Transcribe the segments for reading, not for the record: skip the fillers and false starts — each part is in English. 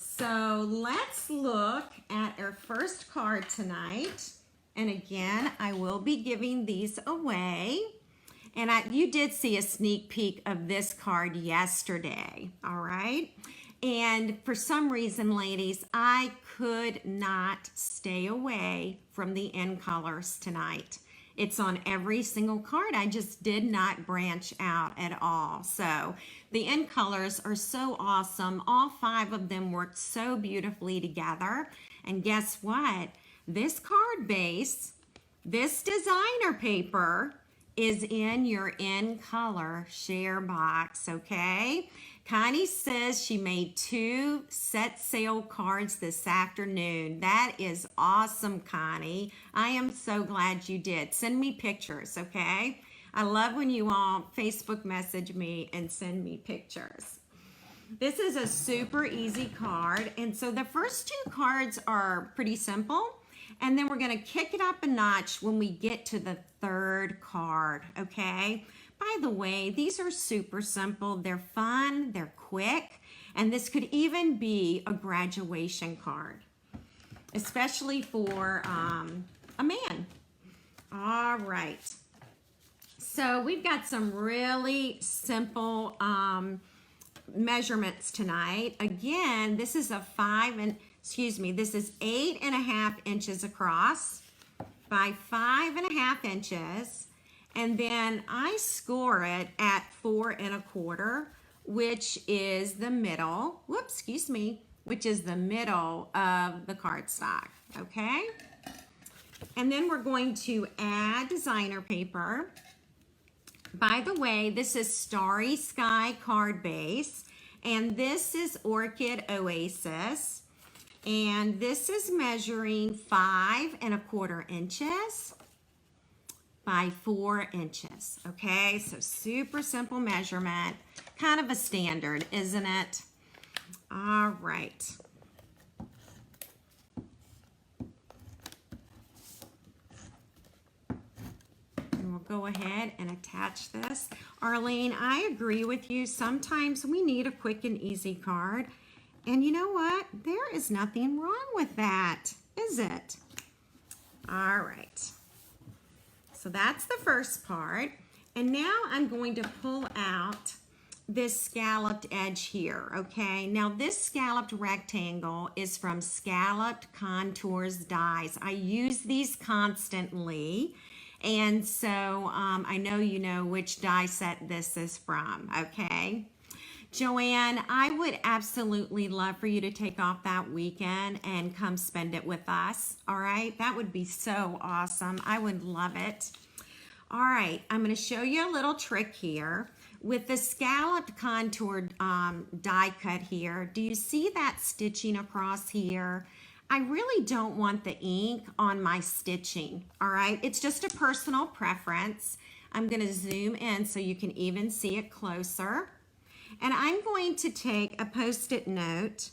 So let's look at our first card tonight. And again, I will be giving these away. And you did see a sneak peek of this card yesterday, all right? And for some reason, ladies, I could not stay away from the end colors tonight. It's on every single card. I just did not branch out at all. So the end colors are so awesome. All 5 of them worked so beautifully together. And guess what? This card base, this designer paper, is in your in color share box, okay? Connie says she made 2 set sale cards this afternoon. That is awesome, Connie. I am so glad you did. Send me pictures, okay? I love when you all Facebook message me and send me pictures. This is a super easy card. And so the first 2 cards are pretty simple. And then we're going to kick it up a notch when we get to the 3rd card, okay? By the way, these are super simple. They're fun, they're quick, and this could even be a graduation card, especially for a man. All right. So we've got some really simple measurements tonight. Again, this is a this is 8.5 inches across by 5.5 inches. And then I score it at 4 1/4, which is the middle, which is the middle of the cardstock, okay? And then we're going to add designer paper. By the way, this is Starry Sky card base, and this is Orchid Oasis. And this is measuring 5 1/4 inches by 4 inches, okay? So super simple measurement, kind of a standard, isn't it? All right. And we'll go ahead and attach this. Arlene, I agree with you. Sometimes we need a quick and easy card. And you know what? There is nothing wrong with that, is it? All right. So that's the first part. And now I'm going to pull out this scalloped edge here, okay? Now this scalloped rectangle is from Scalloped Contours Dies. I use these constantly. And so I know you know which die set this is from, okay? Joanne, I would absolutely love for you to take off that weekend and come spend it with us, all right? That would be so awesome. I would love it. All right, I'm going to show you a little trick here. With the scalloped contoured die cut here, do you see that stitching across here? I really don't want the ink on my stitching, all right? It's just a personal preference. I'm going to zoom in so you can even see it closer. And I'm going to take a Post-it note,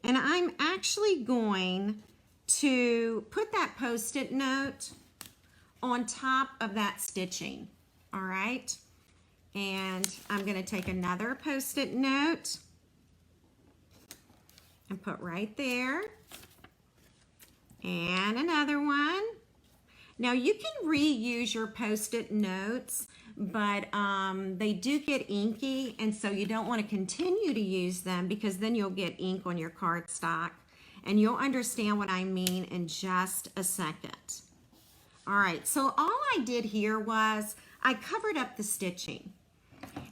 and I'm actually going to put that Post-it note on top of that stitching, all right? And I'm going to take another Post-it note and put right there, and another one. Now you can reuse your Post-it notes, but they do get inky, and so you don't want to continue to use them because then you'll get ink on your cardstock, and you'll understand what I mean in just a second. All right, so all I did here was I covered up the stitching,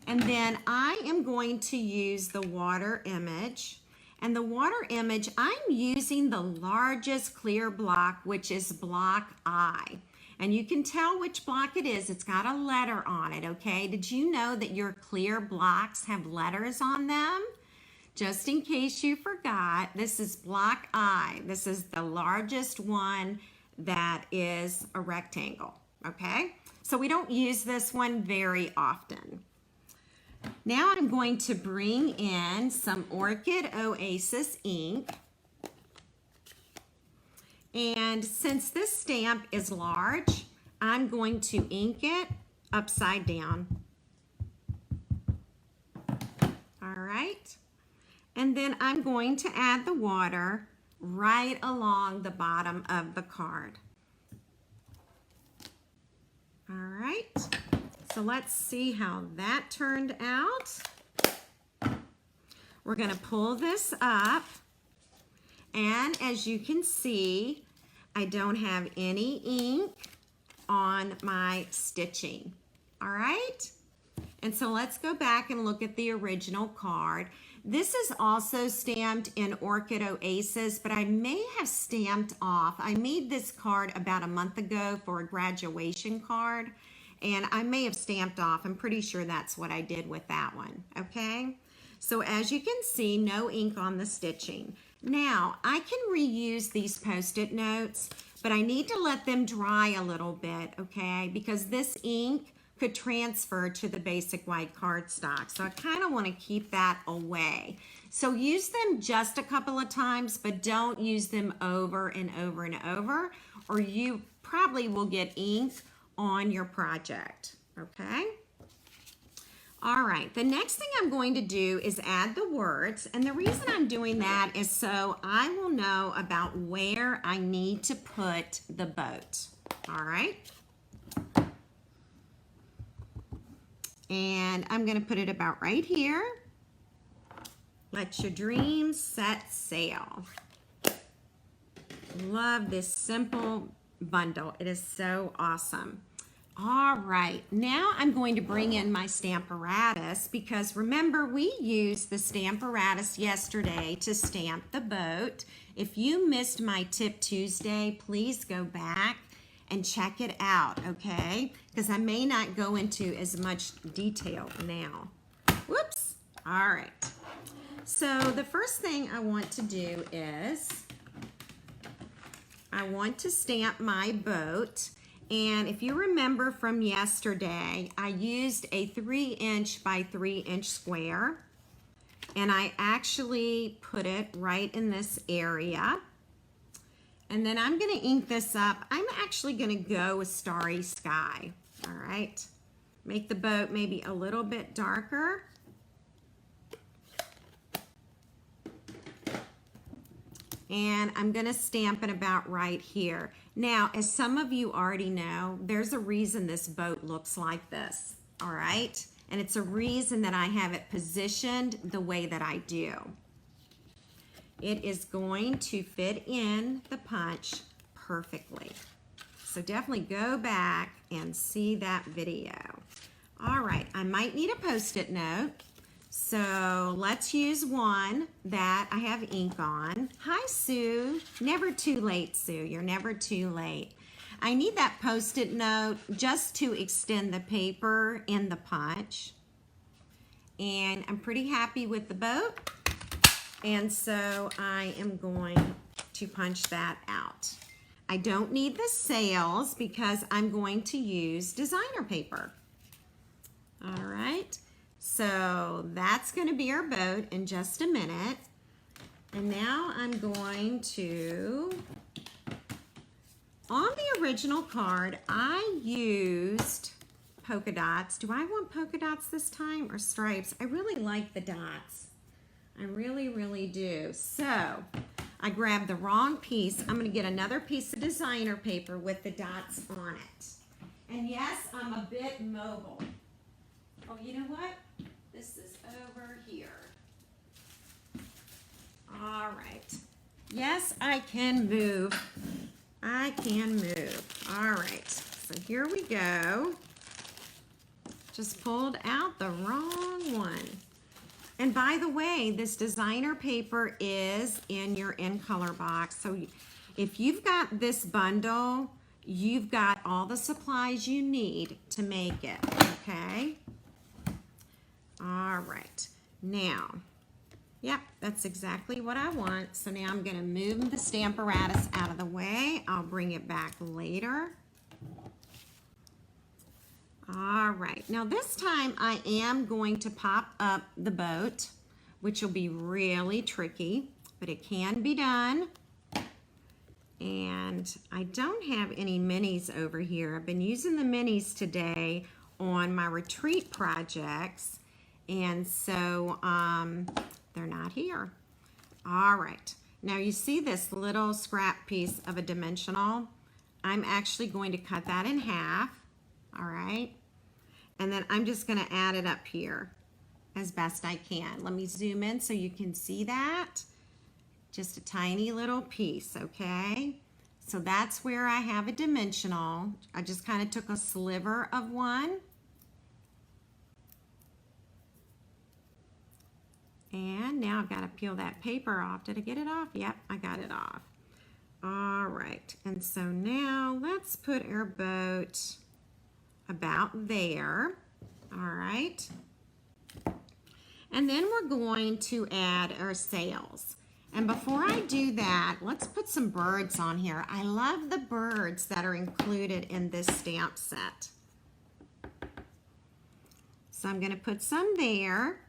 and then I am going to use the water image. And the water image, I'm using the largest clear block, which is block I. And you can tell which block it is. It's got a letter on it, okay? Did you know that your clear blocks have letters on them? Just in case you forgot, this is block I. This is the largest one that is a rectangle, okay? So we don't use this one very often. Now I'm going to bring in some Orchid Oasis ink. And since this stamp is large, I'm going to ink it upside down. All right. And then I'm going to add the water right along the bottom of the card. All right, so let's see how that turned out. We're going to pull this up, and as you can see, I don't have any ink on my stitching. All right, and so let's go back and look at the original card. This is also stamped in Orchid Oasis, but I may have stamped off. I made this card about a month ago for a graduation card, and I may have stamped off. I'm pretty sure that's what I did with that one, okay? So as you can see, no ink on the stitching. Now, I can reuse these Post-it notes, but I need to let them dry a little bit, okay? Because this ink could transfer to the basic white cardstock. So I kind of want to keep that away. So use them just a couple of times, but don't use them over and over and over, or you probably will get ink on your project, okay? All right, the next thing I'm going to do is add the words, and the reason I'm doing that is so I will know about where I need to put the boat, all right? And I'm going to put it about right here. Let your dreams set sail. Love this simple bundle. It is so awesome. All right, now I'm going to bring in my Stamparatus because remember we used the Stamparatus yesterday to stamp the boat. If you missed my Tip Tuesday, please go back and check it out, okay? Because I may not go into as much detail now. Whoops, all right. So the first thing I want to do is I want to stamp my boat. And if you remember from yesterday, I used a 3" by 3" square. And I actually put it right in this area. And then I'm going to ink this up. I'm actually going to go with Starry Sky. All right. Make the boat maybe a little bit darker. And I'm going to stamp it about right here. Now, as some of you already know, there's a reason this boat looks like this. All right. And it's a reason that I have it positioned the way that I do. It is going to fit in the punch perfectly. So definitely go back and see that video. All right, I might need a Post-it note. So let's use one that I have ink on. Hi, Sue. Never too late, Sue. You're never too late. I need that Post-it note just to extend the paper in the punch. And I'm pretty happy with the boat. And so I am going to punch that out. I don't need the sails because I'm going to use designer paper. All right, so that's going to be our boat in just a minute. And now I'm going to, on the original card, I used polka dots. Do I want polka dots this time or stripes? I really like the dots. I really, really do. So I grabbed the wrong piece. I'm going to get another piece of designer paper with the dots on it. And yes, I'm a bit mobile. Oh, you know what? This is over here. All right. Yes, I can move. I can move. All right. So here we go. Just pulled out the wrong one. And by the way, this designer paper is in your in color box. So if you've got this bundle, you've got all the supplies you need to make it, okay? All right, now, yep, that's exactly what I want. So now I'm gonna move the Stamparatus out of the way. I'll bring it back later. All right, now this time I am going to pop up the boat, which will be really tricky, but it can be done. And I don't have any minis over here. I've been using the minis today on my retreat projects, And so they're not here. All right. Now you see this little scrap piece of a dimensional? I'm actually going to cut that in half. All right. And then I'm just going to add it up here as best I can. Let me zoom in so you can see that. Just a tiny little piece, okay? So that's where I have a dimensional. I just kind of took a sliver of one. And now I've got to peel that paper off. Did I get it off? Yep, I got it off. All right, and so now let's put our boat about there. All right. And then we're going to add our sails. And before I do that, let's put some birds on here. I love the birds that are included in this stamp set. So I'm going to put some there.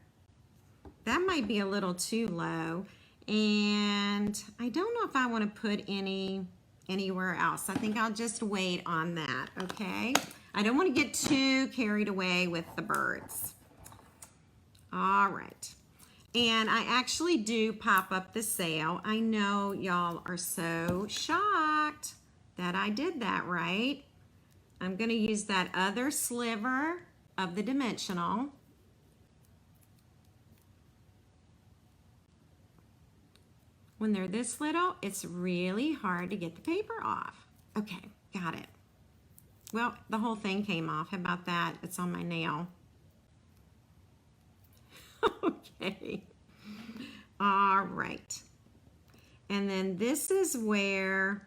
That might be a little too low. And I don't know if I want to put anywhere else. I think I'll just wait on that, okay? I don't want to get too carried away with the birds. All right. And I actually do pop up the sail. I know y'all are so shocked that I did that right. I'm going to use that other sliver of the dimensional. When they're this little, it's really hard to get the paper off. Okay, got it. Well, the whole thing came off. How about that? It's on my nail. Okay. All right. And then this is where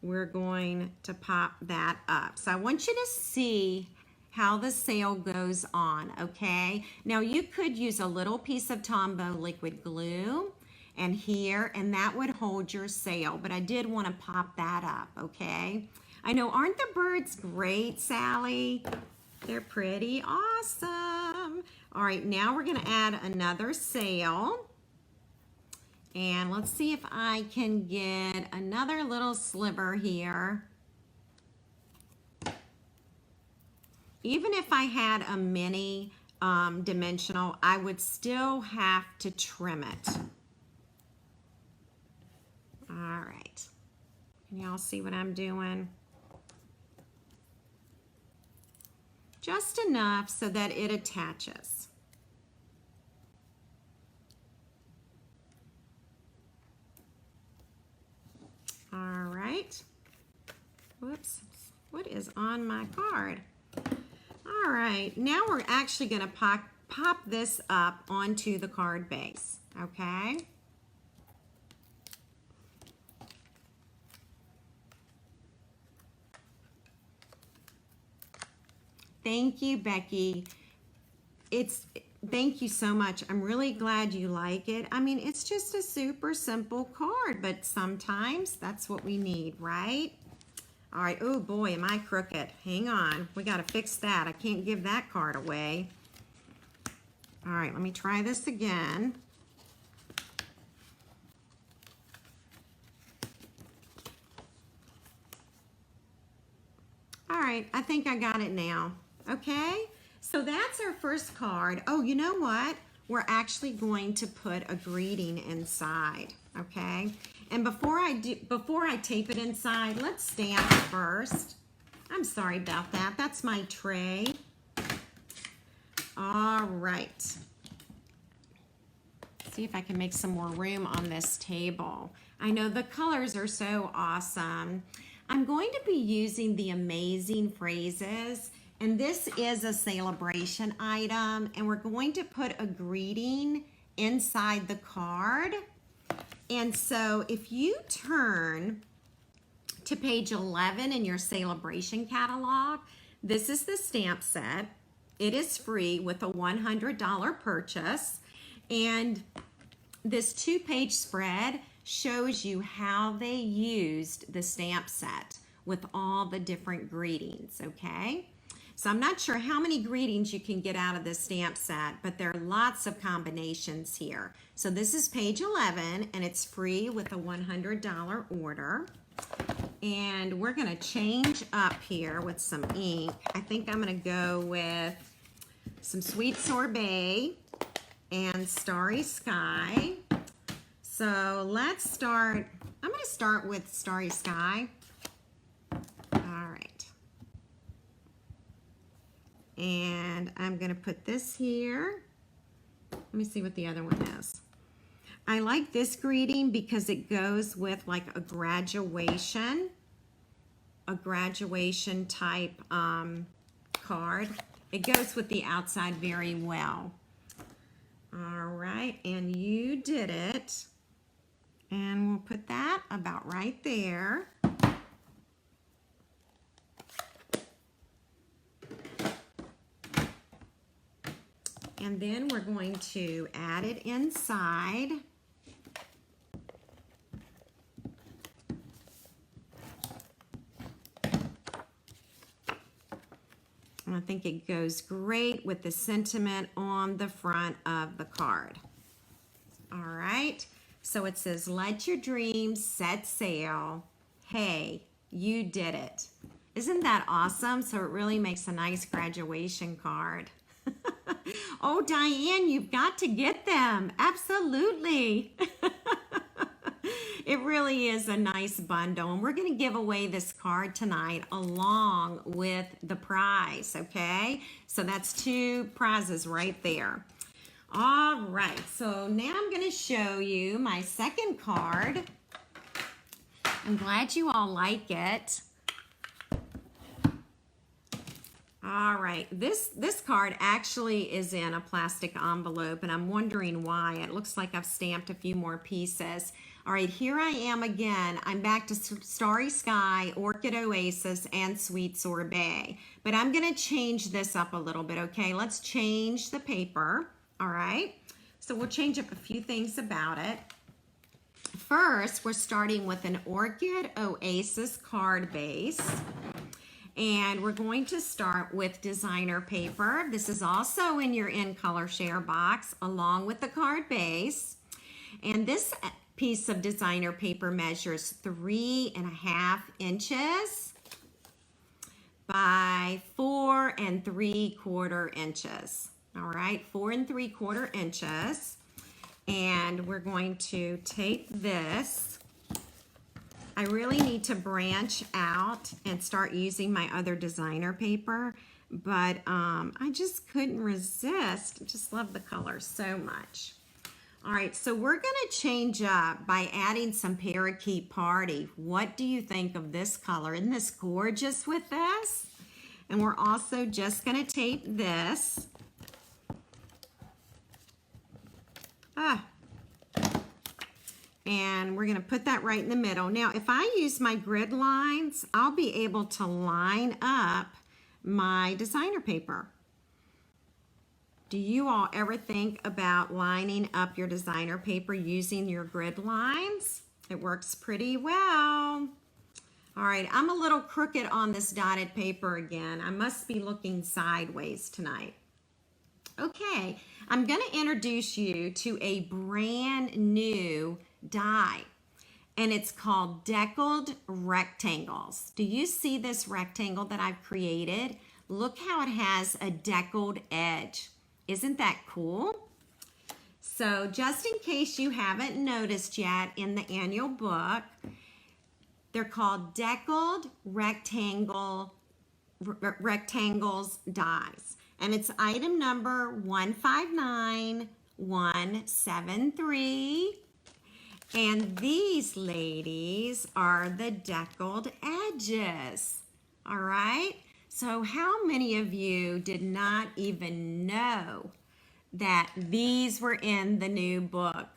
we're going to pop that up. So I want you to see how the sail goes on, okay? Now you could use a little piece of Tombow liquid glue and here, and that would hold your sail, but I did want to pop that up, okay? I know, aren't the birds great, Sally? They're pretty awesome. All right, now we're gonna add another sail. And let's see if I can get another little sliver here. Even if I had a mini dimensional, I would still have to trim it. All right, can y'all see what I'm doing? Just enough so that it attaches. All right. Whoops, what is on my card? All right, now we're actually gonna pop this up onto the card base, okay? Thank you, Becky. Thank you so much. I'm really glad you like it. I mean, it's just a super simple card, but sometimes that's what we need, right? All right, oh boy, am I crooked. Hang on, we gotta fix that. I can't give that card away. All right, let me try this again. All right, I think I got it now. Okay, so that's our first card. Oh, you know what? We're actually going to put a greeting inside, okay? And before I tape it inside, let's stamp it first. I'm sorry about that. That's my tray. All right. See if I can make some more room on this table. I know the colors are so awesome. I'm going to be using the Amazing Phrases, and this is a celebration item, and we're going to put a greeting inside the card. And so if you turn to page 11 in your celebration catalog, this is the stamp set. It is free with a $100 purchase, and this 2-page spread shows you how they used the stamp set with all the different greetings, okay? So I'm not sure how many greetings you can get out of this stamp set, but there are lots of combinations here. So this is page 11, and it's free with a $100 order. And we're gonna change up here with some ink. I think I'm gonna go with some Sweet Sorbet. and Starry Sky. So let's start. I'm going to start with Starry Sky. All right. And I'm going to put this here. Let me see what the other one is. I like this greeting because it goes with like a graduation type card. It goes with the outside very well. All right, and you did it. And we'll put that about right there. And then we're going to add it inside. And I think it goes great with the sentiment on the front of the card. All right, so it says, let your dreams set sail. Hey, you did it. Isn't that awesome? So it really makes a nice graduation card. Oh, Diane, you've got to get them. Absolutely. It really is a nice bundle, and we're going to give away this card tonight along with the prize, okay? So that's 2 prizes right there. All right, so now I'm going to show you my second card. I'm glad you all like it. All right, this card actually is in a plastic envelope, and I'm wondering why. It looks like I've stamped a few more pieces. All right, here I am again. I'm back to Starry Sky, Orchid Oasis, and Sweet Sorbet. But I'm going to change this up a little bit, okay? Let's change the paper, all right? So we'll change up a few things about it. First, we're starting with an Orchid Oasis card base. And we're going to start with designer paper. This is also in your In Color Share box along with the card base. And this piece of designer paper measures 3.5 inches by 4 3/4 inches. All right, 4 3/4 inches. And we're going to take this. I really need to branch out and start using my other designer paper, but I just couldn't resist. I just love the color so much. All right, so we're gonna change up by adding some Parakeet Party. What do you think of this color? Isn't this gorgeous with this? And we're also just gonna tape this. And we're going to put that right in the middle. Now, if I use my grid lines, I'll be able to line up my designer paper. Do you all ever think about lining up your designer paper using your grid lines? It works pretty well. All right, I'm a little crooked on this dotted paper again. I must be looking sideways tonight. Okay, I'm going to introduce you to a brand new die, and it's called Deckled Rectangles. Do you see this rectangle that I've created? Look how it has a deckled edge. Isn't that cool? So just in case you haven't noticed yet, in the annual book, they're called Deckled Rectangles dies. And it's item number 159173. And these ladies are the deckled edges. All right? So how many of you did not even know that these were in the new book?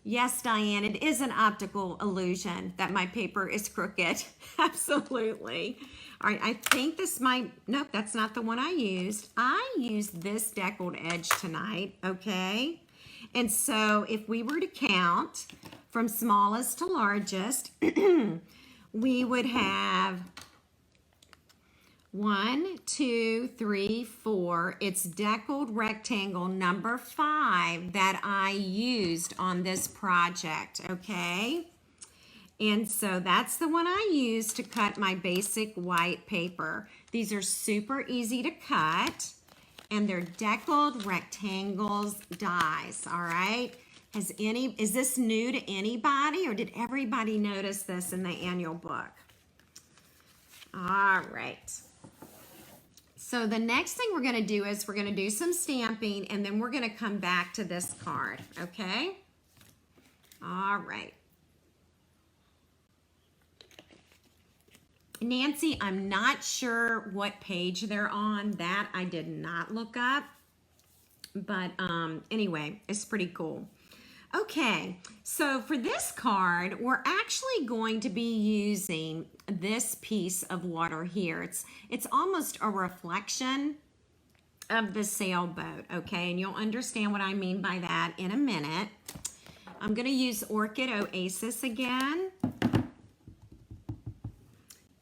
Yes, Diane, it is an optical illusion that my paper is crooked. Absolutely. All right, I think this might, nope, that's not the one I used. I used this deckled edge tonight, okay? And so if we were to count from smallest to largest, we would have 1, 2, 3, 4. It's deckled rectangle number 5 that I used on this project, okay? And so that's the one I used to cut my basic white paper. These are super easy to cut. and they're Deckled Rectangles dies, all right? Is this new to anybody, or did everybody notice this in the annual book? All right. So the next thing we're gonna do is we're gonna do some stamping, and then we're gonna come back to this card, okay? All right. Nancy, I'm not sure what page they're on. That I did not look up. But anyway, it's pretty cool. Okay, so for this card, we're actually going to be using this piece of water here. It's almost a reflection of the sailboat, okay? And you'll understand what I mean by that in a minute. I'm gonna use Orchid Oasis again.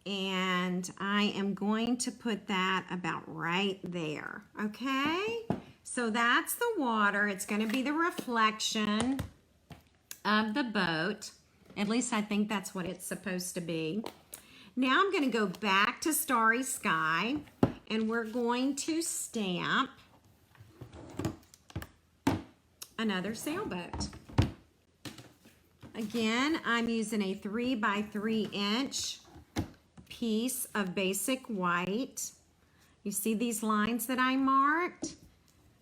And I am going to put that about right there, okay? So that's the water. It's going to be the reflection of the boat. At least I think that's what it's supposed to be. Now I'm going to go back to Starry Sky, and we're going to stamp another sailboat. Again, I'm using a 3 by 3 inch piece of basic white. You see these lines that I marked?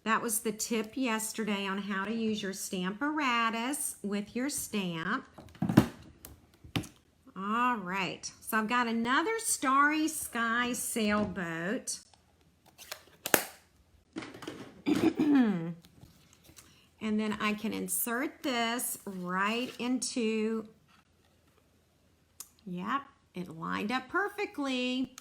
That was the tip yesterday on how to use your Stamparatus with your stamp. All right, so I've got another Starry Sky sailboat. And then I can insert this right into, yep, it lined up perfectly.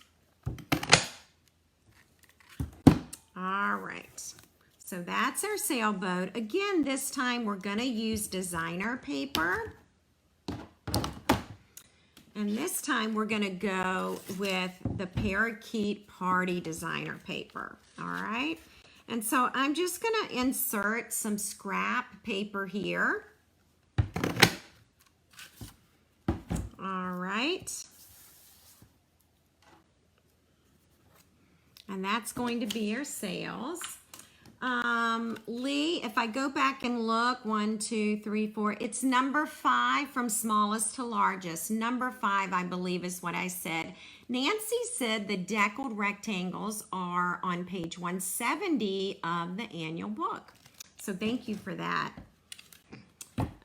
All right, so that's our sailboat. Again, this time we're gonna use designer paper. And this time we're gonna go with the Parakeet Party designer paper, all right? And so I'm just gonna insert some scrap paper here. All right. And that's going to be our sails. Lee, if I go back and look, 1, 2, 3, 4, it's number 5 from smallest to largest. Number 5, I believe, is what I said. Nancy said the Deckled Rectangles are on page 170 of the annual book. So thank you for that.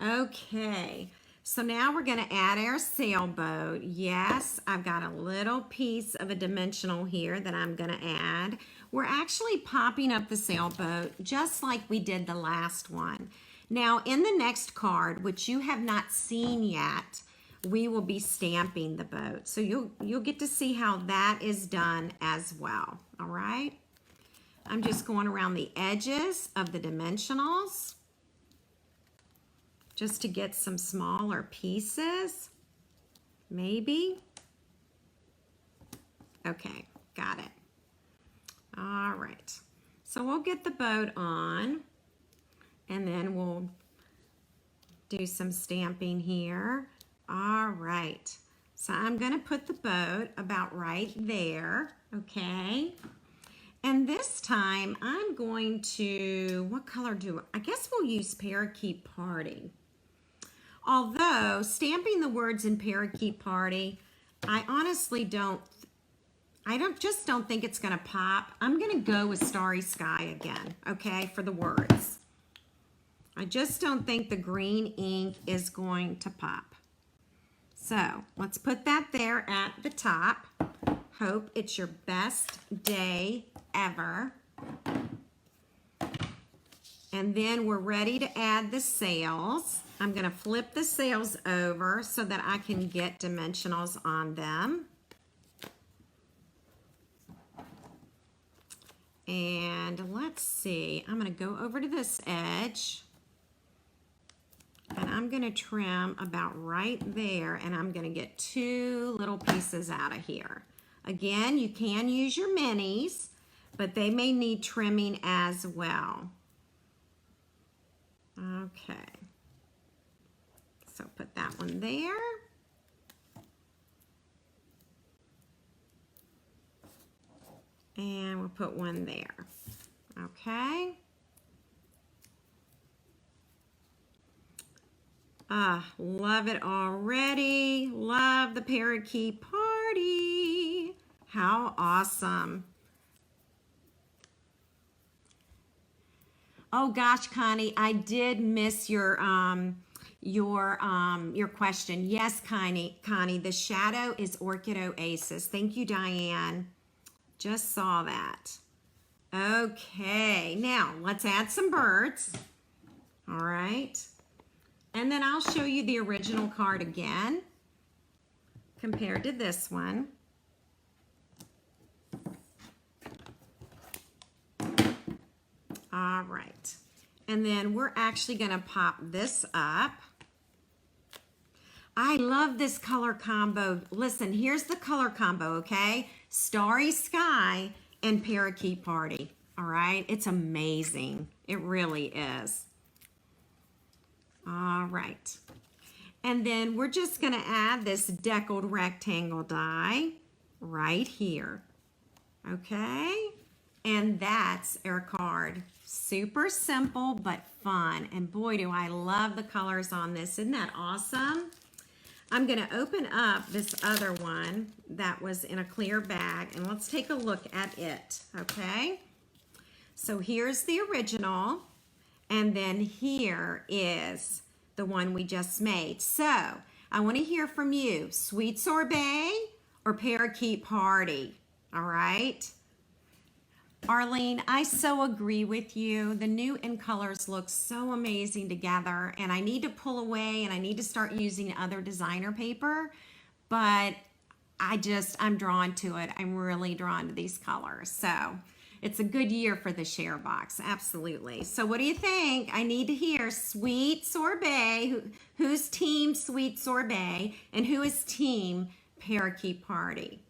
Okay. So now we're going to add our sailboat. Yes, I've got a little piece of a dimensional here that I'm going to add. We're actually popping up the sailboat just like we did the last one. Now in the next card, which you have not seen yet, we will be stamping the boat. So you'll get to see how that is done as well. All right. I'm just going around the edges of the dimensionals, just to get some smaller pieces, maybe. Okay, got it. All right, so we'll get the boat on, and then we'll do some stamping here. All right, so I'm gonna put the boat about right there, okay? And this time I'm going to, what color I guess we'll use Parakeet Party. Although stamping the words in Parakeet Party, I honestly just don't think it's gonna pop. I'm gonna go with Starry Sky again, okay, for the words. I just don't think the green ink is going to pop. So let's put that there at the top. Hope it's your best day ever. And then we're ready to add the sails. I'm gonna flip the sails over so that I can get dimensionals on them. And let's see, I'm gonna go over to this edge, and I'm gonna trim about right there, and I'm gonna get 2 little pieces out of here. Again, you can use your minis, but they may need trimming as well. Okay. So put that one there. And we'll put one there. Okay. Ah, love it already. Love the parakeet party. How awesome. Oh gosh, Connie, I did miss your question. Yes, Connie, the shadow is Orchid Oasis. Thank you, Diane. Just saw that. Okay, now let's add some birds. All right. And then I'll show you the original card again compared to this one. All right. And then we're actually going to pop this up. I love this color combo. Listen, here's the color combo, okay? Starry Sky and Parakeet Party. All right? It's amazing. It really is. All right. And then we're just going to add this Deckled Rectangle die right here. Okay? And that's our card. Super simple but fun. And boy, do I love the colors on this. Isn't that awesome? I'm going to open up this other one that was in a clear bag, and let's take a look at it, okay? So here's the original, and then here is the one we just made. So I want to hear from you, Sweet Sorbet or Parakeet Party, all right? Arlene, I so agree with you. The new in colors look so amazing together, and I need to pull away and I need to start using other designer paper, but I'm drawn to it. I'm really drawn to these colors. So it's a good year for the share box. Absolutely. So what do you think? I need to hear Sweet Sorbet. Who's team Sweet Sorbet and who is team Parakeet Party?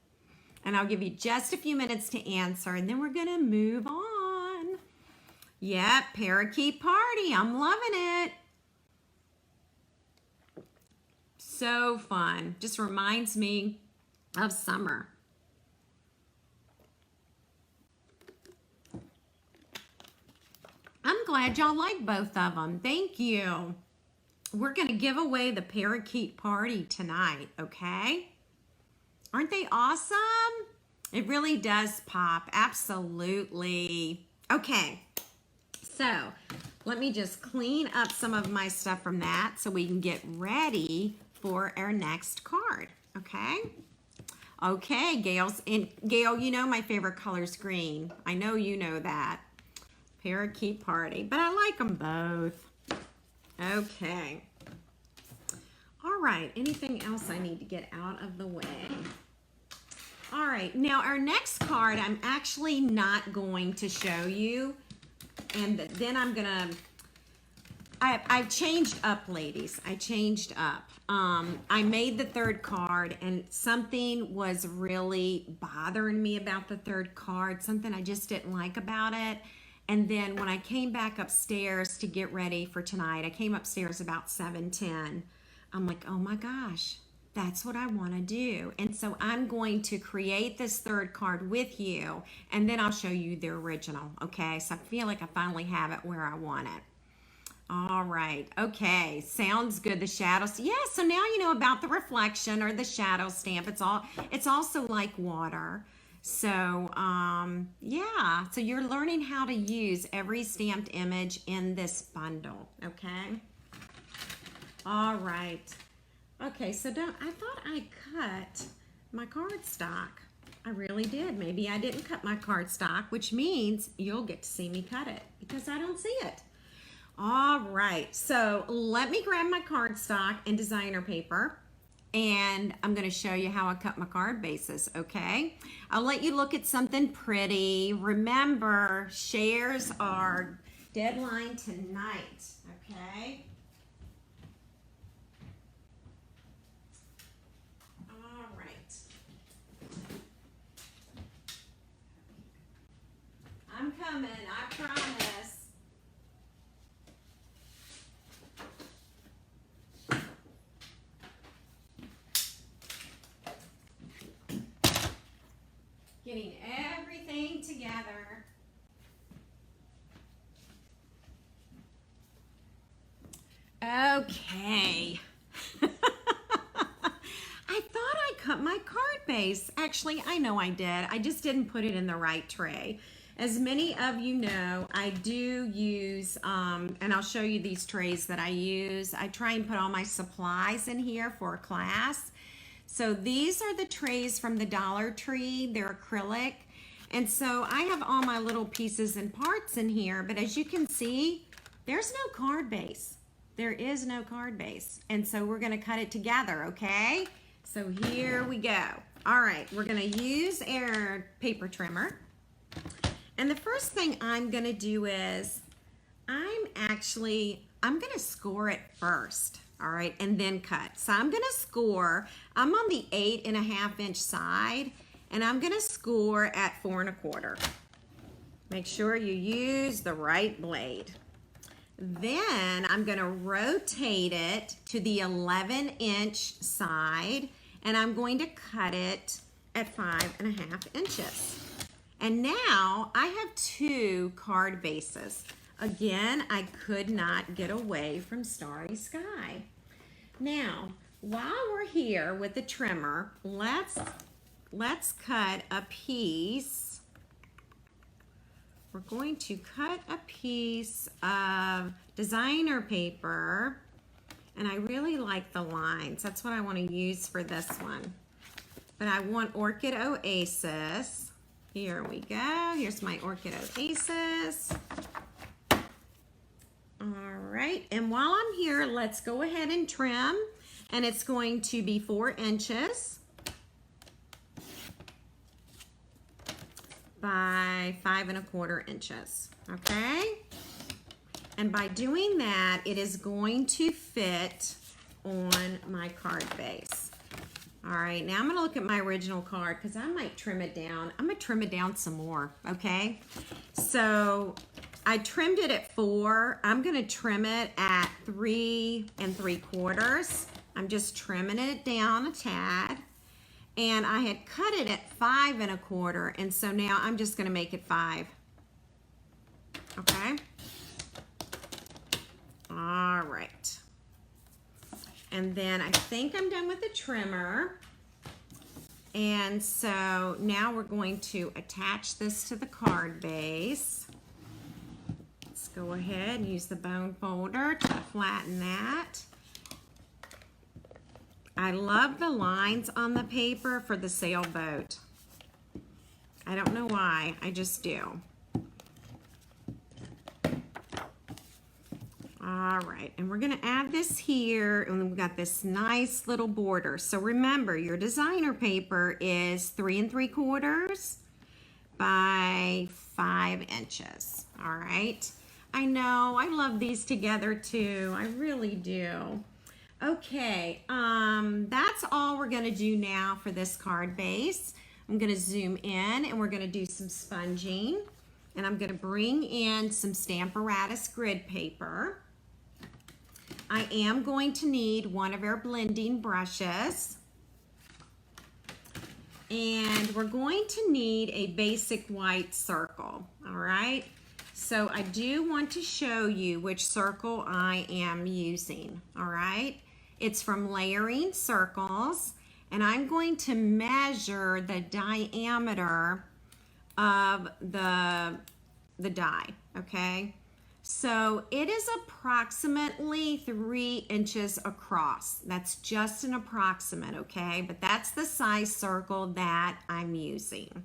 And I'll give you just a few minutes to answer, and then we're going to move on. Yep, Parakeet Party. I'm loving it. So fun. Just reminds me of summer. I'm glad y'all like both of them. Thank you. We're going to give away the Parakeet Party tonight, okay? Aren't they awesome? It really does pop. Absolutely. Okay. So let me just clean up some of my stuff from that so we can get ready for our next card. Okay. Okay, Gail, you know my favorite color is green. I know you know that. Parakeet Party, but I like them both. Okay. All right, anything else I need to get out of the way? All right, now our next card I'm actually not going to show you, and then I've changed up, ladies. I changed up. I made the third card, and something was really bothering me about the third card, something I just didn't like about it. And then when I came back upstairs to get ready for tonight, I came upstairs about 7:10. I'm like, oh my gosh, that's what I want to do. And so I'm going to create this third card with you, and then I'll show you the original, okay? So I feel like I finally have it where I want it. All right, okay, sounds good. The shadows, yeah, so now you know about the reflection or the shadow stamp. It's also like water. So, yeah, so you're learning how to use every stamped image in this bundle, okay? All right. Okay, so I thought I cut my cardstock. I really did. Maybe I didn't cut my cardstock, which means you'll get to see me cut it because I don't see it. All right, so let me grab my cardstock and designer paper, and I'm going to show you how I cut my card bases, okay? I'll let you look at something pretty. Remember, shares are deadline tonight, okay? All right. I'm coming, I promise. Getting everything together. Okay. I thought I cut my card base. Actually, I know I did. I just didn't put it in the right tray. As many of you know, I do use, and I'll show you these trays that I use. I try and put all my supplies in here for a class. So these are the trays from the Dollar Tree. They're acrylic. And so I have all my little pieces and parts in here, but as you can see, there's no card base. There is no card base. And so we're gonna cut it together, okay? So here we go. All right, we're gonna use our paper trimmer. And the first thing I'm gonna do is, I'm gonna score it first, all right, and then cut. So I'm gonna score, I'm on the 8.5 inch side, and I'm gonna score at 4 1/4. Make sure you use the right blade. Then I'm gonna rotate it to the 11 inch side, and I'm going to cut it at 5.5 inches. And now I have 2 card bases. Again, I could not get away from Starry Sky. Now, while we're here with the trimmer, let's cut a piece. We're going to cut a piece of designer paper, and I really like the lines. That's what I want to use for this one. But I want Orchid Oasis. Here we go. Here's my Orchid Oasis. All right, and while I'm here, let's go ahead and trim, and it's going to be 4 inches by 5 1/4 inches, okay? And by doing that, it is going to fit on my card base. All right, now I'm gonna look at my original card because I might trim it down. I'm gonna trim it down some more, okay? So I trimmed it at 4. I'm gonna trim it at 3 3/4. I'm just trimming it down a tad. And I had cut it at 5 1/4, and so now I'm just gonna make it 5. Okay? All right. And then I think I'm done with the trimmer. And so now we're going to attach this to the card base. Let's go ahead and use the bone folder to flatten that. I love the lines on the paper for the Sailboat. I don't know why, I just do. All right, and we're gonna add this here, and we've got this nice little border. So remember, your designer paper is 3 3/4 by 5 inches, all right? I know, I love these together too, I really do. Okay, that's all we're gonna do now for this card base. I'm gonna zoom in, and we're gonna do some sponging, and I'm gonna bring in some Stamparatus grid paper. I am going to need one of our blending brushes. And we're going to need a basic white circle, all right? So I do want to show you which circle I am using, all right? It's from Layering Circles, and I'm going to measure the diameter of the die, okay? So it is approximately 3 inches across. That's just an approximate, okay? But that's the size circle that I'm using.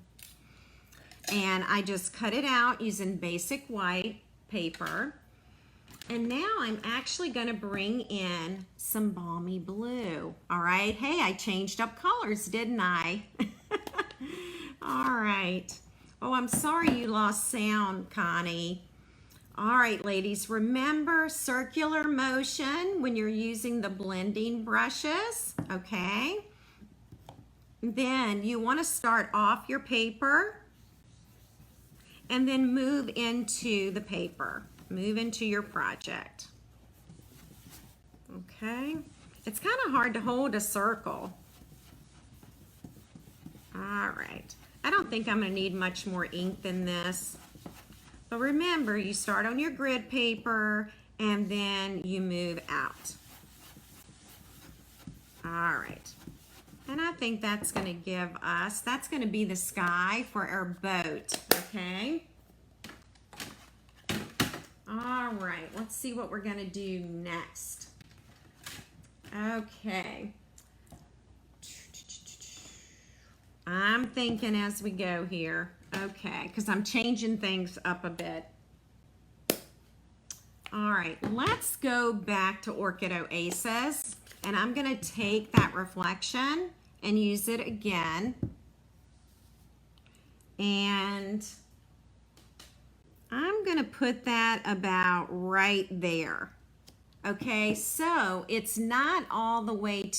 And I just cut it out using basic white paper. And now I'm actually gonna bring in some balmy blue, all right? Hey, I changed up colors, didn't I? All right. Oh, I'm sorry you lost sound, Connie. All right, ladies, remember circular motion when you're using the blending brushes, okay? Then you want to start off your paper and then move into the paper, move into your project, okay? It's kind of hard to hold a circle. All right, I don't think I'm going to need much more ink than this. But remember, you start on your grid paper, and then you move out. All right. And I think that's going to give us, that's going to be the sky for our boat, okay? All right, let's see what we're going to do next. Okay. I'm thinking as we go here, okay, because I'm changing things up a bit. All right, let's go back to Orchid Oasis, and I'm going to take that reflection and use it again. And I'm going to put that about right there. Okay, so it's not all the way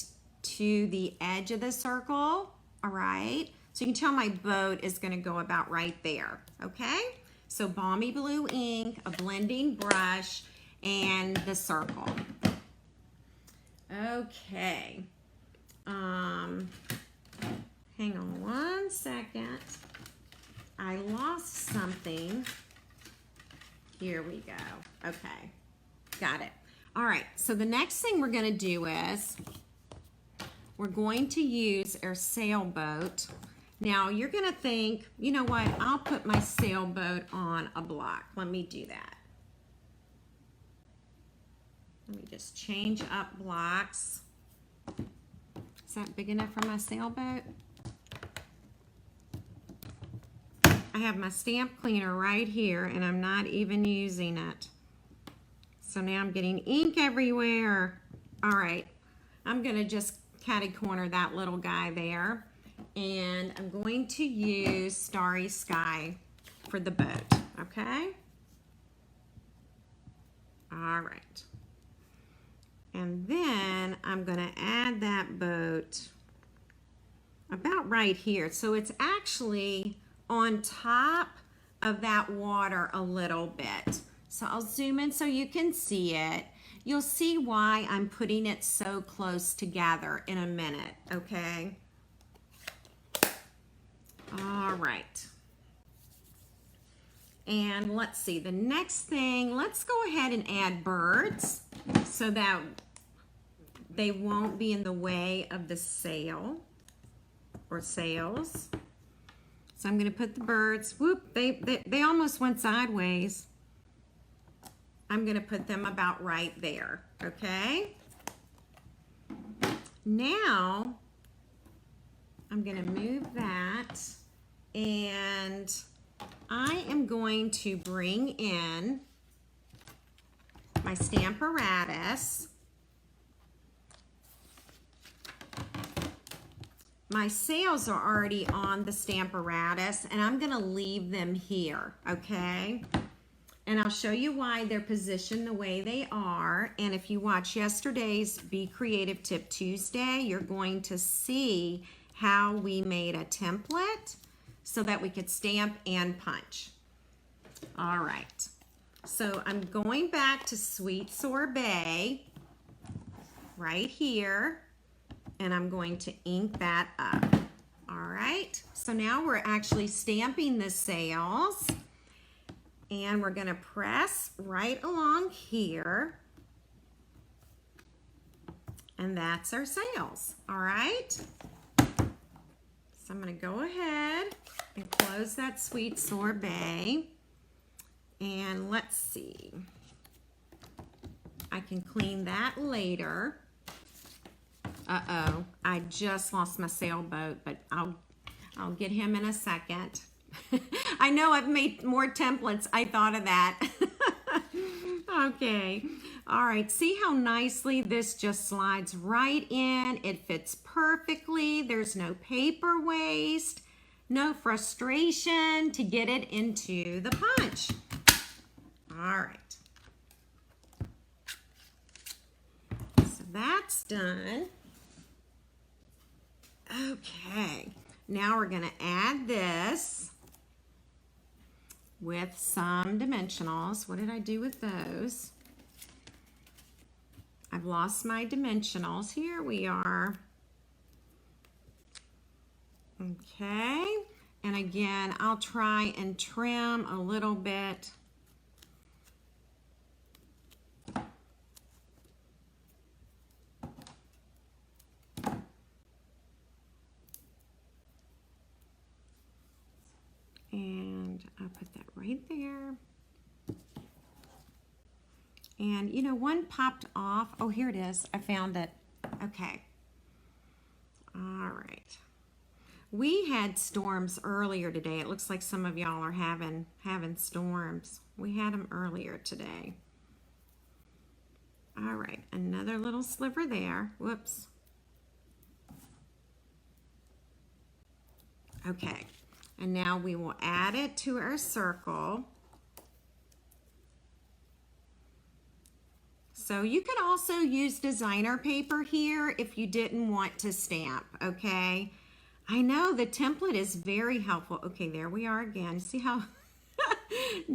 to the edge of the circle. All right, so you can tell my boat is going to go about right there. Okay, so balmy blue ink, a blending brush, and the circle. Okay, hang on one second. I lost something. Here we go. Okay, got it. All right, so the next thing we're going to do is we're going to use our sailboat. Now you're going to think, you know what, I'll put my sailboat on a block. Let me do that. Let me just change up blocks. Is that big enough for my sailboat? I have my stamp cleaner right here and I'm not even using it. So now I'm getting ink everywhere. All right, I'm gonna just catty corner that little guy there. And I'm going to use Starry Sky for the boat, okay? All right. And then I'm gonna add that boat about right here. So it's actually on top of that water a little bit. So I'll zoom in so you can see it. You'll see why I'm putting it so close together in a minute, okay? All right. And let's see, the next thing, let's go ahead and add birds so that they won't be in the way of the sail or sails. So I'm gonna put the birds, whoop, they almost went sideways. I'm gonna put them about right there, okay? Now, I'm gonna move that and I am going to bring in my Stamparatus. My sails are already on the Stamparatus and I'm gonna leave them here, okay? And I'll show you why they're positioned the way they are. And if you watch yesterday's Be Creative Tip Tuesday, you're going to see how we made a template so that we could stamp and punch. All right, so I'm going back to Sweet Sorbet right here, and I'm going to ink that up. All right, so now we're actually stamping the sails, and we're gonna press right along here, and that's our sails, all right? So I'm gonna go ahead and close that Sweet Sorbet, and let's see, I can clean that later. Uh-oh, I just lost my sailboat, but I'll get him in a second. I know I've made more templates. I thought of that. Okay. All right. See how nicely this just slides right in. It fits perfectly. There's no paper waste, no frustration to get it into the punch. All right. So that's done. Okay. Now we're going to add this with some dimensionals. What did I do with those? I've lost my dimensionals. Here we are. Okay. And again, I'll try and trim a little bit I'll put that right there. And you know, one popped off. Oh, here it is. I found it. Okay. All right. We had storms earlier today. It looks like some of y'all are having storms. We had them earlier today. All right, another little sliver there. Whoops. Okay, and now we will add it to our circle. So you could also use designer paper here if you didn't want to stamp, okay? I know the template is very helpful. Okay, there we are again. See how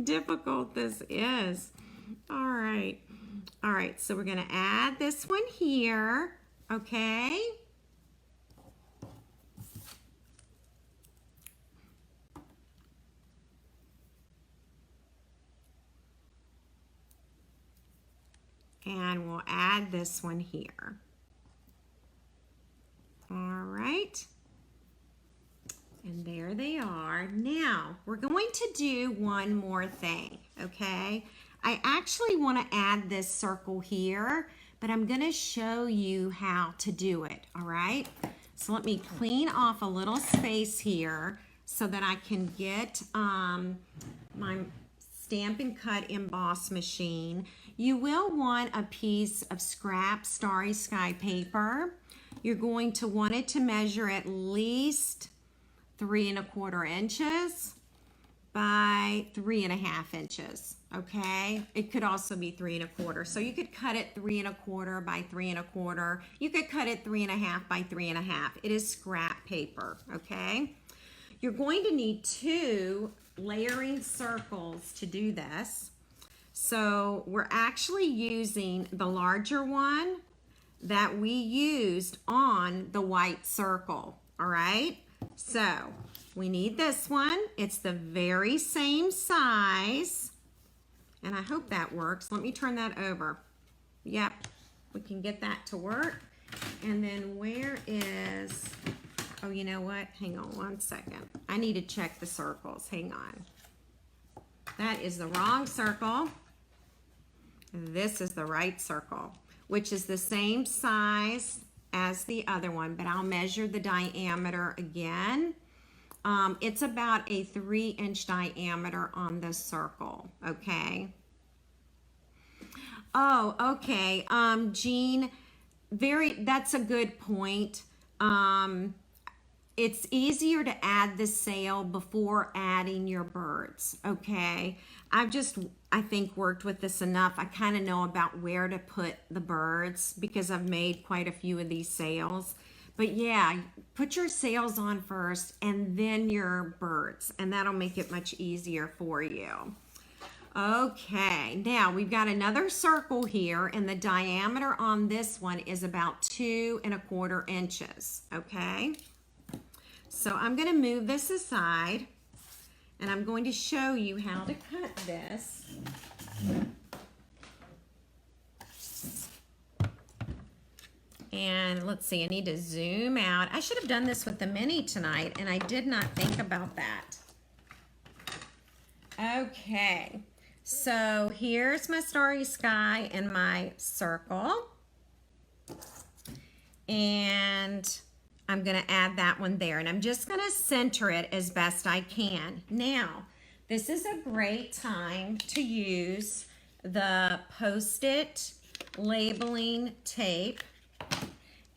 difficult this is. All right. All right, so we're gonna add this one here, okay? And we'll add this one here. All right. And there they are. Now, we're going to do one more thing, okay? I actually want to add this circle here, but I'm going to show you how to do it, all right? So let me clean off a little space here so that I can get my Stampin' Cut emboss machine. You will want a piece of scrap Starry Sky paper. You're going to want it to measure at least 3 1/4 inches by 3 1/2 inches, okay? It could also be 3 1/4. So you could cut it 3 1/4 by 3 1/4. You could cut it 3 1/2 by 3 1/2. It is scrap paper, okay? You're going to need 2 layering circles to do this. So we're actually using the larger one that we used on the white circle, all right? So we need this one. It's the very same size. And I hope that works. Let me turn that over. Yep, we can get that to work. And then where is, oh, you know what? Hang on one second. I need to check the circles. Hang on. That is the wrong circle. This is the right circle, which is the same size as the other one, but I'll measure the diameter again. It's about a 3-inch diameter on the circle, okay? Oh, okay, Jean, that's a good point. It's easier to add the sail before adding your birds, okay? I think worked with this enough. I kind of know about where to put the birds because I've made quite a few of these sails. But yeah, put your sails on first and then your birds, and that'll make it much easier for you. Okay, now we've got another circle here, and the diameter on this one is about 2 1/4 inches, okay? So I'm going to move this aside, and I'm going to show you how to cut this. And let's see, I need to zoom out. I should have done this with the mini tonight, and I did not think about that. Okay, so here's my Starry Sky and my circle. And I'm gonna add that one there, and I'm just gonna center it as best I can. Now, this is a great time to use the Post-it labeling tape.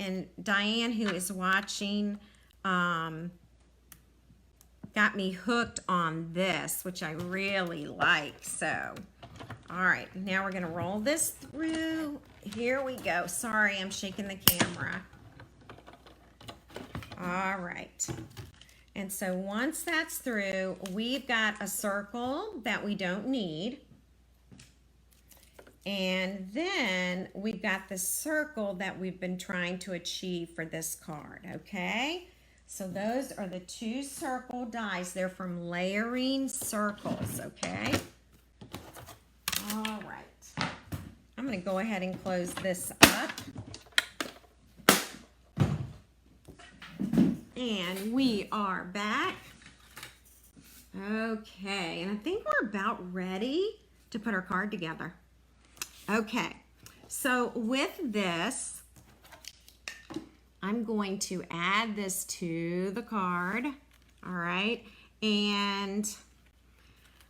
And Diane, who is watching, got me hooked on this, which I really like. So, all right, now we're gonna roll this through. Here we go. Sorry, I'm shaking the camera. All right. And so once that's through, we've got a circle that we don't need. And then we've got the circle that we've been trying to achieve for this card, okay? So those are the 2 circle dies. They're from Layering Circles, okay? All right. I'm gonna go ahead and close this up. And we are back. Okay, and I think we're about ready to put our card together. Okay, so with this, I'm going to add this to the card, all right? And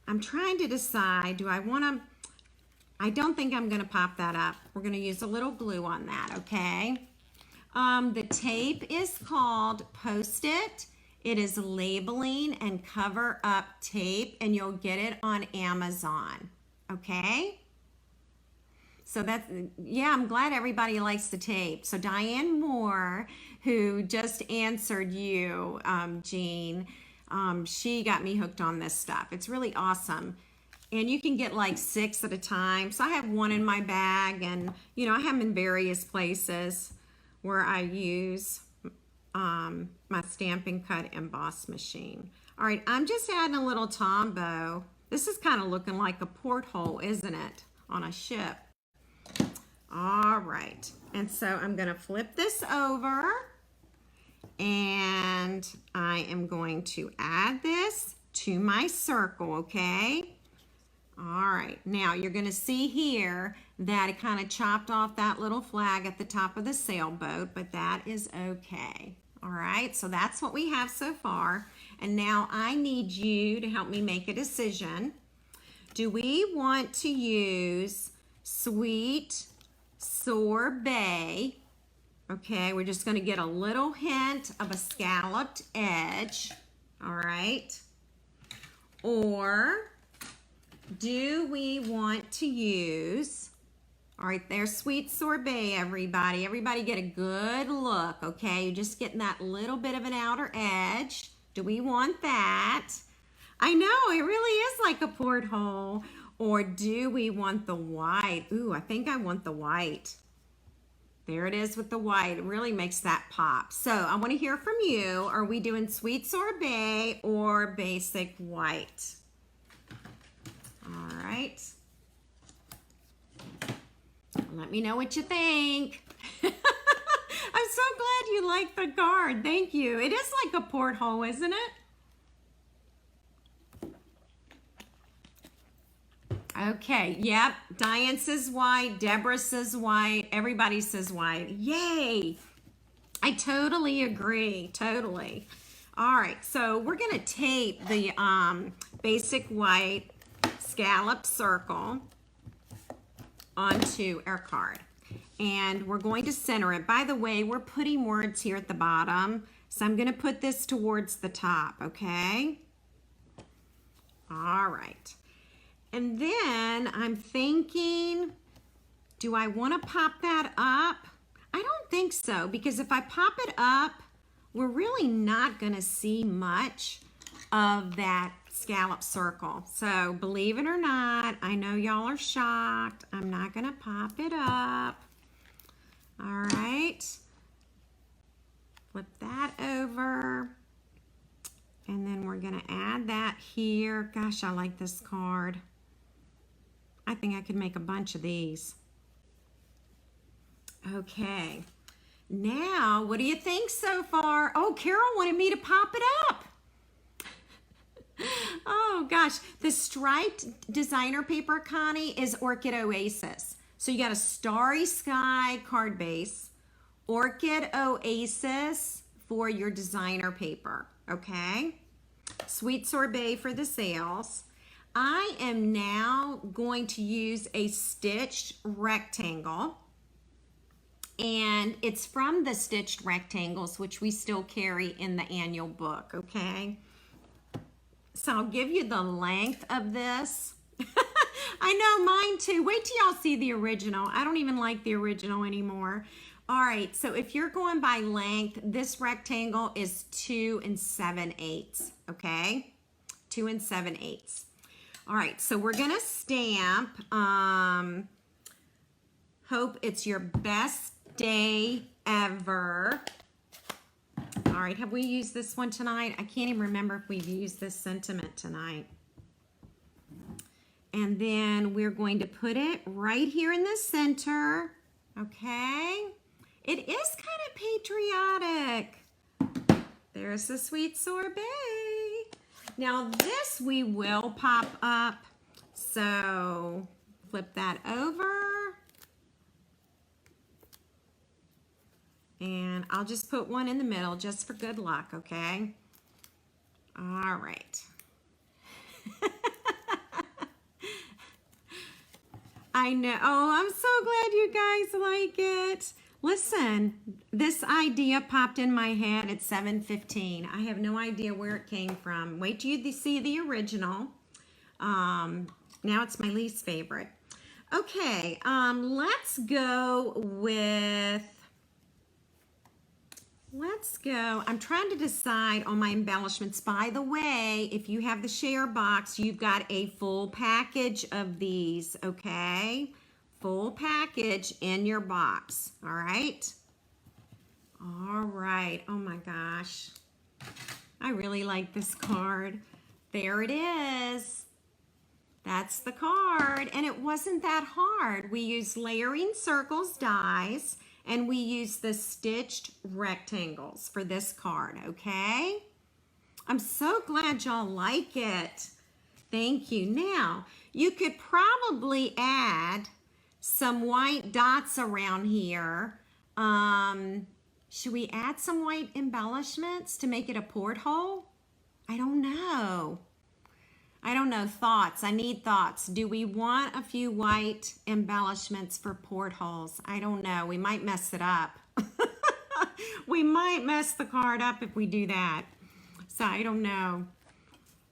I'm trying to decide, do I want to, I don't think I'm going to pop that up. We're going to use a little glue on that, okay? The tape is called Post-it. It is labeling and cover up tape, and you'll get it on Amazon, okay? So that's, yeah, I'm glad everybody likes the tape. So Diane Moore, who just answered you, Jean, she got me hooked on this stuff. It's really awesome. And you can get like 6 at a time. So I have one in my bag, and you know, I have them in various places where I use my Stampin' Cut emboss machine. All right, I'm just adding a little Tombow. This is kind of looking like a porthole, isn't it, on a ship? All right, and so I'm going to flip this over, and I am going to add this to my circle, okay? All right, now you're going to see here that it kind of chopped off that little flag at the top of the sailboat, but that is okay. All right, so that's what we have so far. And now I need you to help me make a decision. Do we want to use Sweet Sorbet? Okay, we're just going to get a little hint of a scalloped edge. All right. Or do we want to use, all right, there's Sweet Sorbet, everybody. Everybody get a good look, okay? You're just getting that little bit of an outer edge. Do we want that? I know, it really is like a porthole. Or do we want the white? Ooh, I think I want the white. There it is with the white. It really makes that pop. So I want to hear from you. Are we doing Sweet Sorbet or basic white? All right. Let me know what you think. I'm so glad you like the card. Thank you. It is like a porthole, isn't it? Okay, yep. Diane says white. Deborah says white. Everybody says white. Yay! I totally agree. Totally. All right, so we're going to tape the basic white scallop circle onto our card. And we're going to center it. By the way, we're putting words here at the bottom. So I'm going to put this towards the top, okay? All right. And then I'm thinking, do I want to pop that up? I don't think so, because if I pop it up, we're really not going to see much of that scallop circle. So believe it or not, I know y'all are shocked. I'm not going to pop it up. All right. Flip that over. And then we're going to add that here. Gosh, I like this card. I think I could make a bunch of these. Okay. Now, what do you think so far? Oh, Carol wanted me to pop it up. Oh, gosh. The striped designer paper, Connie, is Orchid Oasis. So you got a Starry Sky card base, Orchid Oasis for your designer paper, okay? Sweet Sorbet for the sails. I am now going to use a stitched rectangle, and it's from the Stitched Rectangles, which we still carry in the annual book, okay? So I'll give you the length of this. I know, mine too. Wait till y'all see the original. I don't even like the original anymore. All right, so if you're going by length, this rectangle is 2 7/8, okay? 2 7/8. All right, so we're gonna stamp, hope it's your best day ever. All right, have we used this one tonight? I can't even remember if we've used this sentiment tonight. And then we're going to put it right here in the center, okay? It is kind of patriotic. There's the Sweet Sorbet. Now this we will pop up. So flip that over. And I'll just put one in the middle just for good luck, okay? All right. I know. Oh, I'm so glad you guys like it. Listen, this idea popped in my head at 7:15. I have no idea where it came from. Wait till you see the original. Now it's my least favorite. Okay, let's go with... I'm trying to decide on my embellishments. By the way, if you have the share box, you've got a full package of these, okay? Full package in your box, all right? All right, oh my gosh. I really like this card. There it is. That's the card, and it wasn't that hard. We used layering circles dies, and we use the stitched rectangles for this card, okay? I'm so glad y'all like it. Thank you. Now, you could probably add some white dots around here. Should we add some white embellishments to make it a porthole? I don't know. Thoughts. I need thoughts. Do we want a few white embellishments for portholes? I don't know. We might mess it up. We might mess the card up if we do that. So I don't know.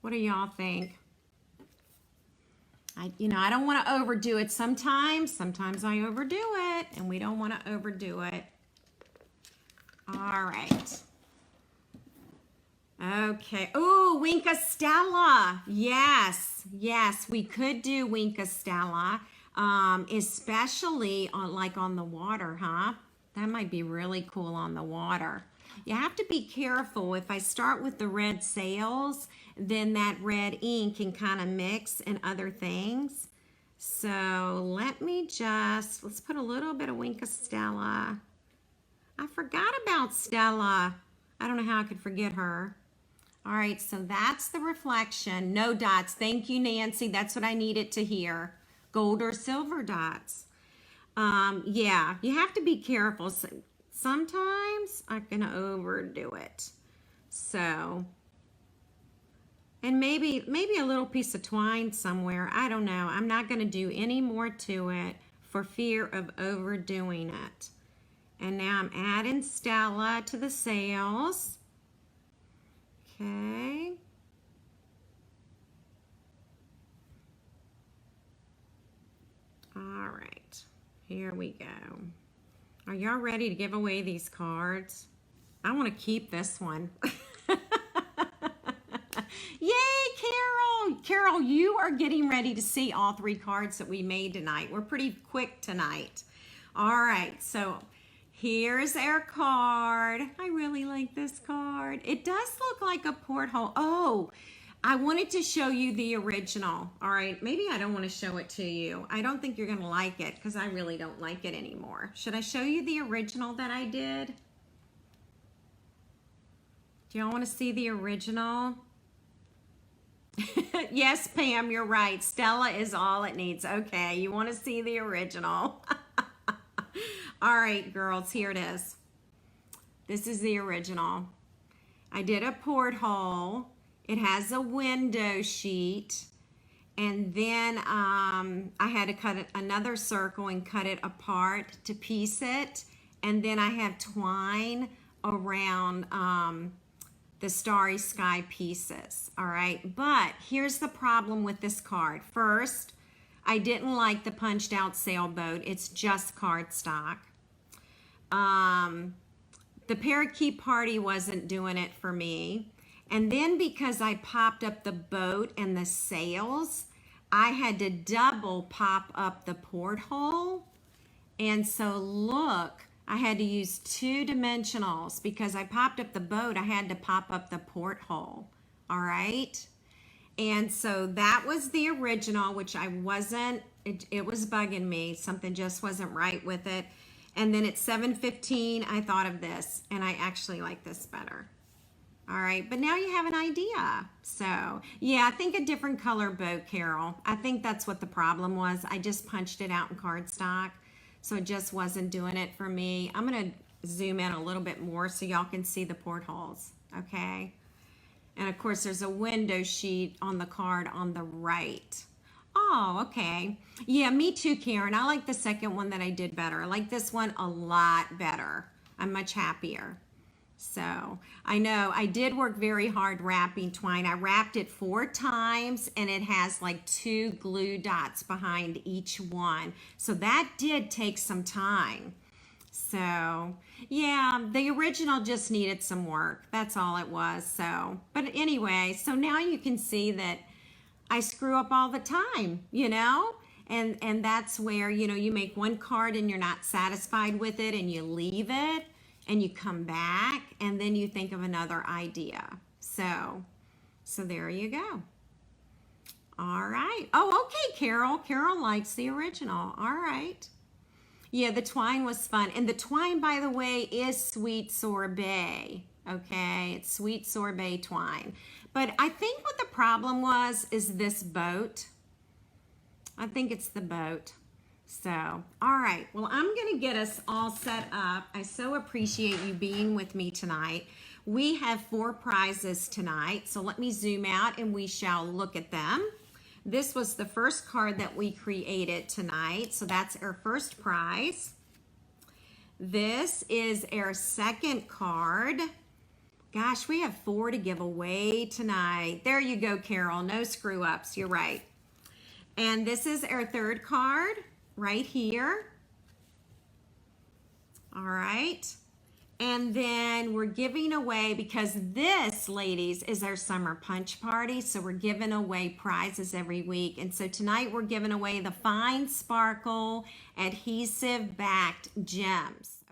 What do y'all think? I don't want to overdo it sometimes. Sometimes I overdo it, and we don't want to overdo it. All right. Okay. Oh, Winka Stella. Yes, we could do Winka Stella, especially on the water, huh? That might be really cool on the water. You have to be careful. If I start with the red sails, then that red ink can kind of mix in other things. So let's put a little bit of Winka Stella. I forgot about Stella. I don't know how I could forget her. All right, so that's the reflection. No dots. Thank you, Nancy. That's what I needed to hear. Gold or silver dots. Yeah, you have to be careful. Sometimes I'm going to overdo it. So, and maybe a little piece of twine somewhere. I don't know. I'm not going to do any more to it for fear of overdoing it. And now I'm adding Stella to the sails. Okay. All right, here we go. Are y'all ready to give away these cards? I want to keep this one. Yay, Carol! Carol, you are getting ready to see all three cards that we made tonight. We're pretty quick tonight. All right, so here's our card. I really like this card. It does look like a porthole. Oh, I wanted to show you the original. All right, maybe I don't want to show it to you. I don't think you're going to like it because I really don't like it anymore. Should I show you the original that I did? Do y'all want to see the original? Yes, Pam, you're right. Stella is all it needs. Okay, you want to see the original. All right, girls, here it is. This is the original. I did a porthole. It has a window sheet. And then I had to cut another circle and cut it apart to piece it. And then I have twine around the Starry Sky pieces. All right, but here's the problem with this card. First, I didn't like the punched out sailboat. It's just cardstock. The parakeet party wasn't doing it for me. And then because I popped up the boat and the sails, I had to double pop up the porthole. And so look, I had to use 2 dimensionals because I popped up the boat. I had to pop up the porthole. All right. And so that was the original, which I wasn't, it was bugging me. Something just wasn't right with it. And then at 7:15, I thought of this, and I actually like this better. All right, but now you have an idea. So, yeah, I think a different color boat, Carol. I think that's what the problem was. I just punched it out in cardstock, so it just wasn't doing it for me. I'm going to zoom in a little bit more so y'all can see the portholes, okay? And of course, there's a window sheet on the card on the right. Oh, okay. Yeah, me too, Karen. I like the second one that I did better. I like this one a lot better. I'm much happier. So I know I did work very hard wrapping twine. I wrapped it 4 times and it has like 2 glue dots behind each one. So that did take some time. So yeah, the original just needed some work. That's all it was. So, but anyway, so now you can see that I screw up all the time, you know? And that's where, you know, you make one card and you're not satisfied with it and you leave it. And you come back and then you think of another idea. So there you go. All right. Oh, okay, Carol. Carol likes the original. All right. Yeah, the twine was fun. And the twine, by the way, is sweet sorbet. Okay, it's sweet sorbet twine. But I think what the problem was is this boat. I think it's the boat. So, all right, well, I'm going to get us all set up. I so appreciate you being with me tonight. We have 4 prizes tonight, so let me zoom out and we shall look at them. This was the first card that we created tonight, so that's our first prize. This is our second card. Gosh, we have 4 to give away tonight. There you go, Carol. No screw-ups. You're right. And this is our third card. Right here. All right. And then we're giving away, because this, ladies, is our summer punch party. So we're giving away prizes every week. And so tonight we're giving away the Fine Sparkle Adhesive Backed Gems.